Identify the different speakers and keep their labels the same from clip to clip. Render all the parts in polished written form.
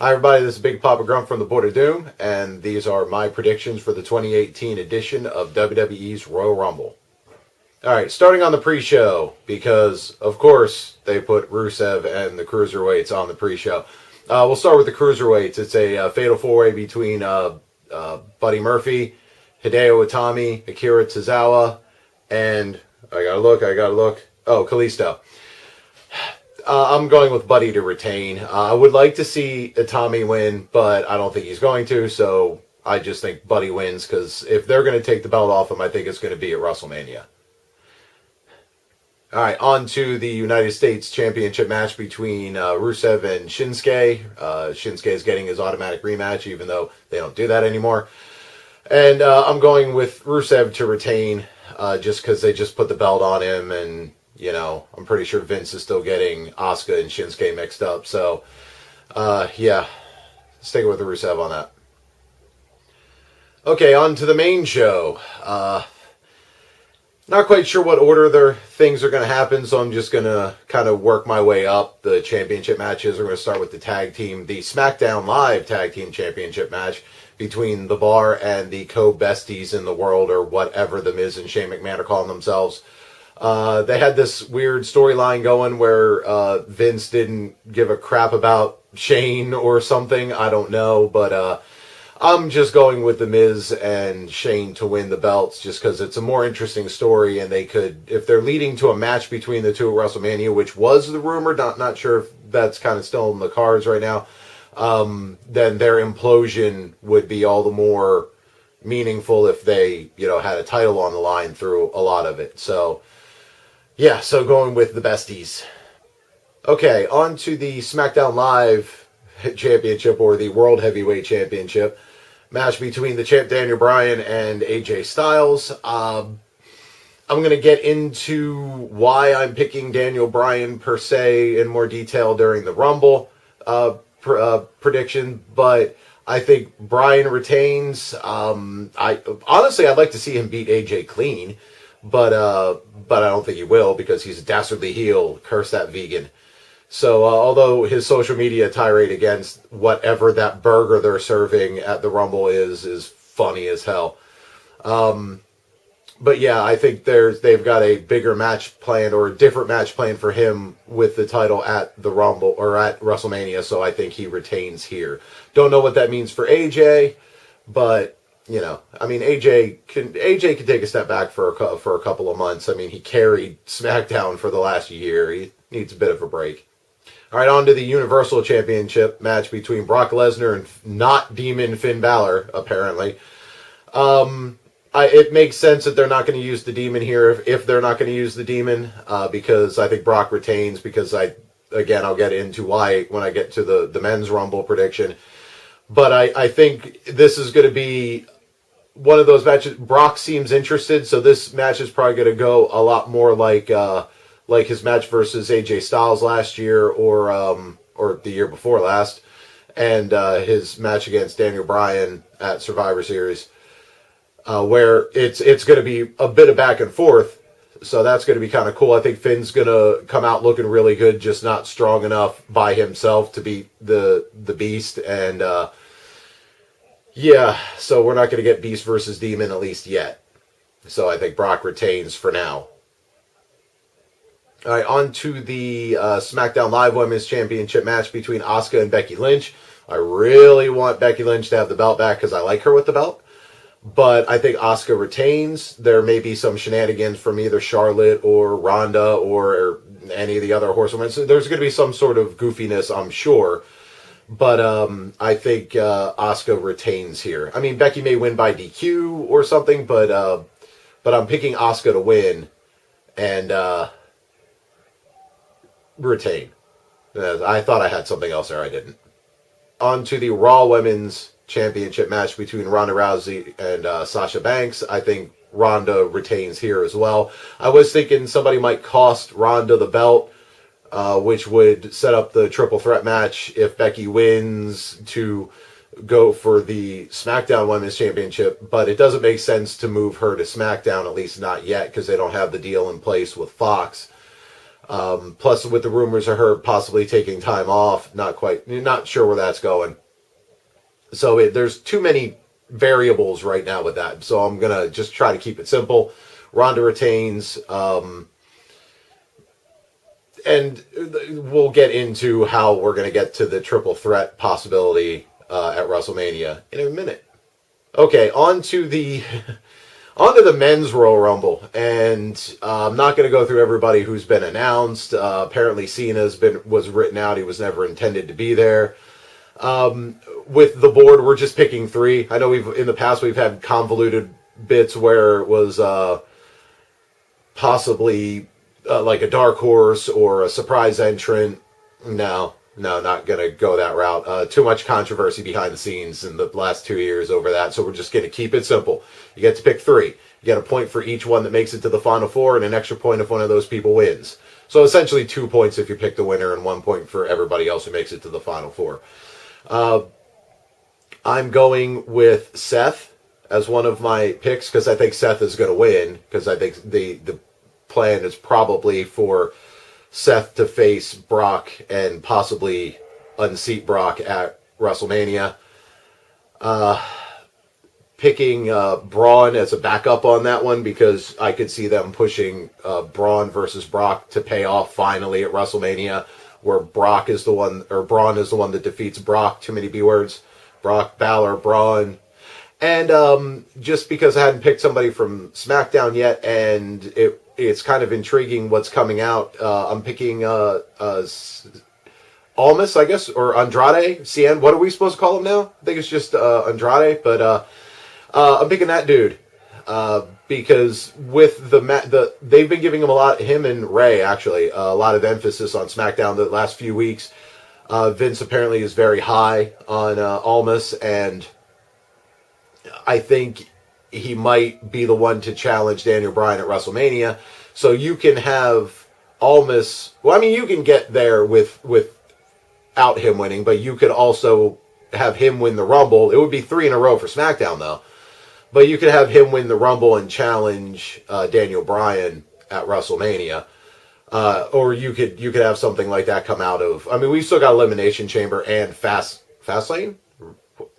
Speaker 1: Hi everybody, this is BigPapaGrump from the Board of Doom, and these are my predictions for the 2018 edition of WWE's Royal Rumble. Alright, starting on the pre-show, because of course they put Rusev and the Cruiserweights on the pre-show. We'll start with the Cruiserweights. It's a fatal four-way between Buddy Murphy, Hideo Itami, Akira Tozawa, and, I gotta look, Kalisto. I'm going with Buddy to retain. I would like to see Itami win, but I don't think he's going to, so I just think Buddy wins, because if they're going to take the belt off him, I think it's going to be at WrestleMania. Alright, on to the United States Championship match between Rusev and Shinsuke. Shinsuke is getting his automatic rematch, even though they don't do that anymore. And I'm going with Rusev to retain, just because they just put the belt on him, and you know, I'm pretty sure Vince is still getting Asuka and Shinsuke mixed up. So, yeah, sticking with the Rusev on that. Okay, on to the main show. Not quite sure what order things are going to happen, so I'm just going to kind of work my way up. The championship matches are going to start with the SmackDown Live Tag Team Championship match between The Bar and the co-besties in the world, or whatever the Miz and Shane McMahon are calling themselves. They had this weird storyline going where Vince didn't give a crap about Shane or something. I don't know, but I'm just going with The Miz and Shane to win the belts just because it's a more interesting story, and they could, if they're leading to a match between the two at WrestleMania, which was the rumor, not sure if that's kind of still in the cards right now, then their implosion would be all the more meaningful if they, had a title on the line through a lot of it. So, yeah, so going with the besties. Okay, on to the SmackDown Live Championship, or the World Heavyweight Championship match between the champ Daniel Bryan and AJ Styles. I'm going to get into why I'm picking Daniel Bryan per se in more detail during the Rumble prediction, but I think Bryan retains. I'd like to see him beat AJ clean, but I don't think he will, because he's a dastardly heel. Curse that vegan. So, although his social media tirade against whatever that burger they're serving at the Rumble is funny as hell. But yeah, I think they've got a bigger match planned, or a different match planned for him with the title at the Rumble, or at WrestleMania, so I think he retains here. Don't know what that means for AJ, but AJ can take a step back for a couple of months. I mean, he carried SmackDown for the last year. He needs a bit of a break. All right, on to the Universal Championship match between Brock Lesnar and not Demon Finn Balor, apparently. It makes sense that they're not going to use the Demon here if they're not going to use the Demon, because I think Brock retains, because I'll get into why when I get to the Men's Rumble prediction. But I think this is going to be one of those matches. Brock seems interested, so this match is probably going to go a lot more like his match versus AJ Styles last year, or the year before last, and his match against Daniel Bryan at Survivor Series, where it's going to be a bit of back and forth. So that's going to be kind of cool. I think Finn's going to come out looking really good, just not strong enough by himself to beat the Beast, and so we're not going to get Beast versus Demon, at least yet. So I think Brock retains for now. All right, on to the SmackDown Live Women's Championship match between Asuka and Becky Lynch. I really want Becky Lynch to have the belt back because I like her with the belt. But I think Asuka retains. There may be some shenanigans from either Charlotte or Ronda or any of the other horsewomen. So there's going to be some sort of goofiness, I'm sure. But I think Asuka retains here. I mean, Becky may win by DQ or something, but I'm picking Asuka to win and retain. I thought I had something else there. I didn't. On to the Raw Women's Championship match between Ronda Rousey and Sasha Banks. I think Ronda retains here as well. I was thinking somebody might cost Ronda the belt, which would set up the triple threat match if Becky wins to go for the SmackDown Women's Championship, but it doesn't make sense to move her to SmackDown, at least not yet, because they don't have the deal in place with Fox. Plus, with the rumors of her possibly taking time off, not sure where that's going. So there's too many variables right now with that. So I'm gonna just try to keep it simple. Ronda retains, and we'll get into how we're gonna get to the triple threat possibility at WrestleMania in a minute. Okay, on to the onto the men's Royal Rumble, and I'm not going to go through everybody who's been announced. Apparently, was written out; he was never intended to be there. With the board, we're just picking 3. I know in the past we've had convoluted bits where it was possibly like a dark horse or a surprise entrant. No, not going to go that route. Too much controversy behind the scenes in the last 2 years over that, so we're just going to keep it simple. You get to pick 3. You get a point for each one that makes it to the Final Four, and an extra point if one of those people wins. So essentially 2 points if you pick the winner, and 1 point for everybody else who makes it to the Final Four. I'm going with Seth as one of my picks because I think Seth is going to win, because I think the plan is probably for Seth to face Brock and possibly unseat Brock at WrestleMania. Picking Braun as a backup on that one because I could see them pushing Braun versus Brock to pay off finally at WrestleMania, where Braun is the one that defeats Brock. Too many B words. Brock, Balor, Braun. And just because I hadn't picked somebody from SmackDown yet, and it's kind of intriguing what's coming out, I'm picking Almas, I guess, or Andrade, CN. What are we supposed to call him now? I think it's just Andrade, but I'm picking that dude because with they've been giving him and Ray actually a lot of emphasis on SmackDown the last few weeks. Vince apparently is very high on Almas, and I think he might be the one to challenge Daniel Bryan at WrestleMania. So you can have Almas. Well, I mean, you can get there without him winning, but you could also have him win the Rumble. It would be 3 in a row for SmackDown, though. But you could have him win the Rumble and challenge Daniel Bryan at WrestleMania. Or you could have something like that come out of. I mean, we've still got Elimination Chamber and Fastlane.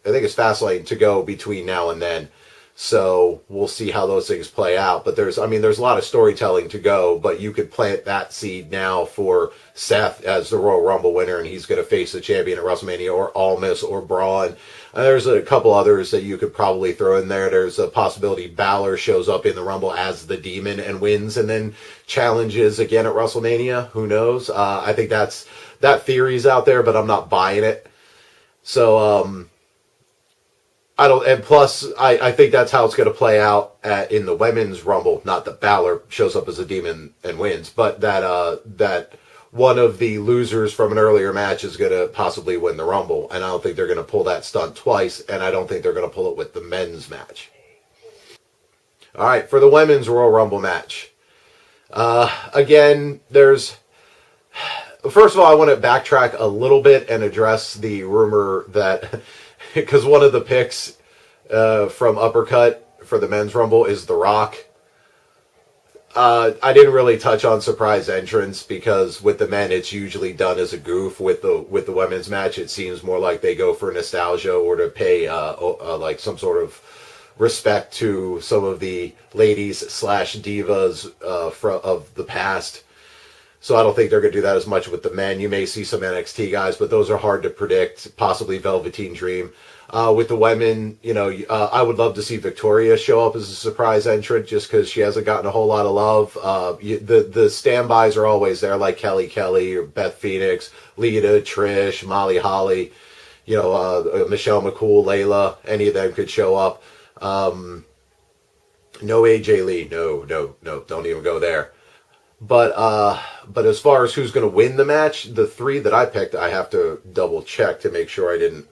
Speaker 1: I think it's Fastlane to go between now and then. So we'll see how those things play out. But there's a lot of storytelling to go. But you could plant that seed now for Seth as the Royal Rumble winner, and he's going to face the champion at WrestleMania, or Almas, or Braun. There's a couple others that you could probably throw in there. There's a possibility Balor shows up in the Rumble as the Demon and wins, and then challenges again at WrestleMania. Who knows? I think that theory's out there, but I'm not buying it. So I don't. And plus, I think that's how it's going to play out in the Women's Rumble. Not that Balor shows up as a Demon and wins, but that one of the losers from an earlier match is going to possibly win the Rumble. And I don't think they're going to pull that stunt twice, and I don't think they're going to pull it with the men's match. All right, for the Women's Royal Rumble match. Again, there's... First of all, I want to backtrack a little bit and address the rumor that... Because one of the picks from Uppercut for the men's Rumble is The Rawk. I didn't really touch on surprise entrance because with the men it's usually done as a goof. With the women's match, it seems more like they go for nostalgia or to pay like some sort of respect to some of the ladies / divas of the past. So I don't think they're going to do that as much with the men. You may see some NXT guys, but those are hard to predict. Possibly Velveteen Dream. With the women, I would love to see Victoria show up as a surprise entrant just because she hasn't gotten a whole lot of love. The standbys are always there, like Kelly or Beth Phoenix, Lita, Trish, Molly Holly, Michelle McCool, Layla. Any of them could show up. No AJ Lee. No, don't even go there. But as far as who's going to win the match, the 3 that I picked, I have to double check to make sure I didn't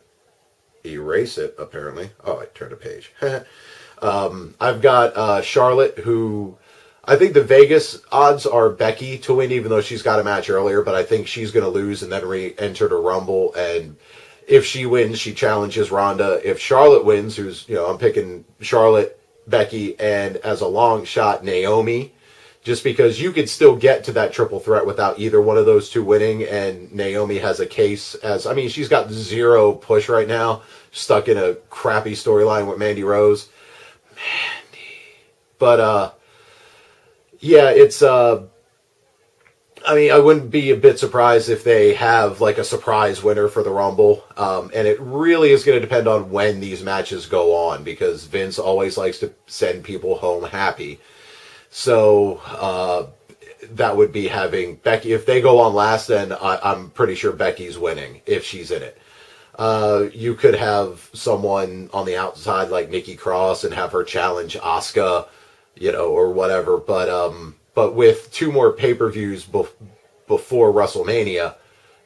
Speaker 1: erase it, apparently. Oh, I turned a page. I've got Charlotte, who I think the Vegas odds are Becky to win, even though she's got a match earlier, but I think she's going to lose and then re-enter the Rumble. And if she wins, she challenges Ronda. If Charlotte wins, I'm picking Charlotte, Becky, and as a long shot, Naomi just because you could still get to that triple threat without either one of those two winning, and Naomi has a case as, I mean, she's got zero push right now, stuck in a crappy storyline with Mandy Rose. But, yeah, it's, I mean, I wouldn't be a bit surprised if they have like a surprise winner for the Rumble. And it really is going to depend on when these matches go on, because Vince always likes to send people home happy. So that would be having Becky. If they go on last, then I'm pretty sure Becky's winning if she's in it. You could have someone on the outside like Nikki Cross and have her challenge Asuka, you know, or whatever. But with two more pay-per-views before WrestleMania,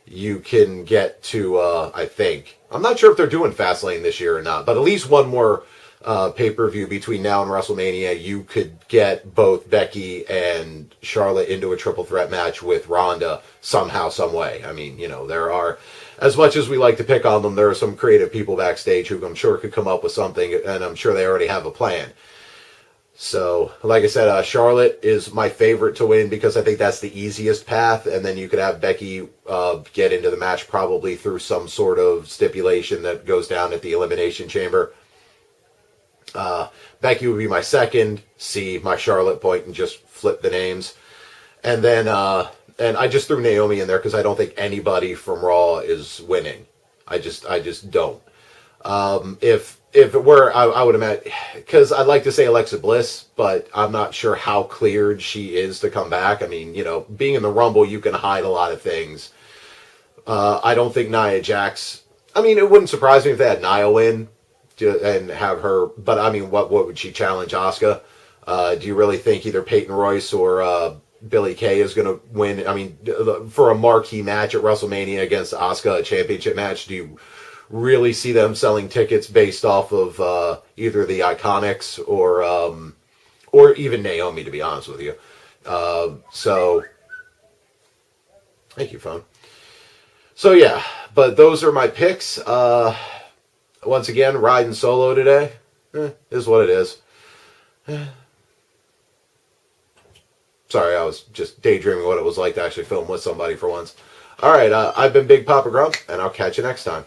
Speaker 1: you can get to, I think, I'm not sure if they're doing Fastlane this year or not, but at least one more pay-per-view between now and WrestleMania, you could get both Becky and Charlotte into a triple threat match with Ronda somehow, some way. I mean, you know, there are, as much as we like to pick on them, there are some creative people backstage who I'm sure could come up with something, and I'm sure they already have a plan. So, like I said, Charlotte is my favorite to win because I think that's the easiest path, and then you could have Becky get into the match probably through some sort of stipulation that goes down at the Elimination Chamber. Becky would be my second, C, my Charlotte point, and just flip the names. And then, and I just threw Naomi in there because I don't think anybody from Raw is winning. I just don't. If it were, I would imagine, because I'd like to say Alexa Bliss, but I'm not sure how cleared she is to come back. I mean, you know, being in the Rumble, you can hide a lot of things. I don't think Nia Jax, I mean, it wouldn't surprise me if they had Nia win and have her, but I mean, what would she challenge Asuka? Do you really think either Peyton Royce or Billie Kay is going to win? I mean, for a marquee match at WrestleMania against Asuka, a championship match, do you really see them selling tickets based off of either the Iconics or even Naomi, to be honest with you? So, thank you, phone. So yeah, but those are my picks. Once again, riding solo today. Is what it is. Sorry, I was just daydreaming what it was like to actually film with somebody for once. All right, I've been Big Papa Grump, and I'll catch you next time.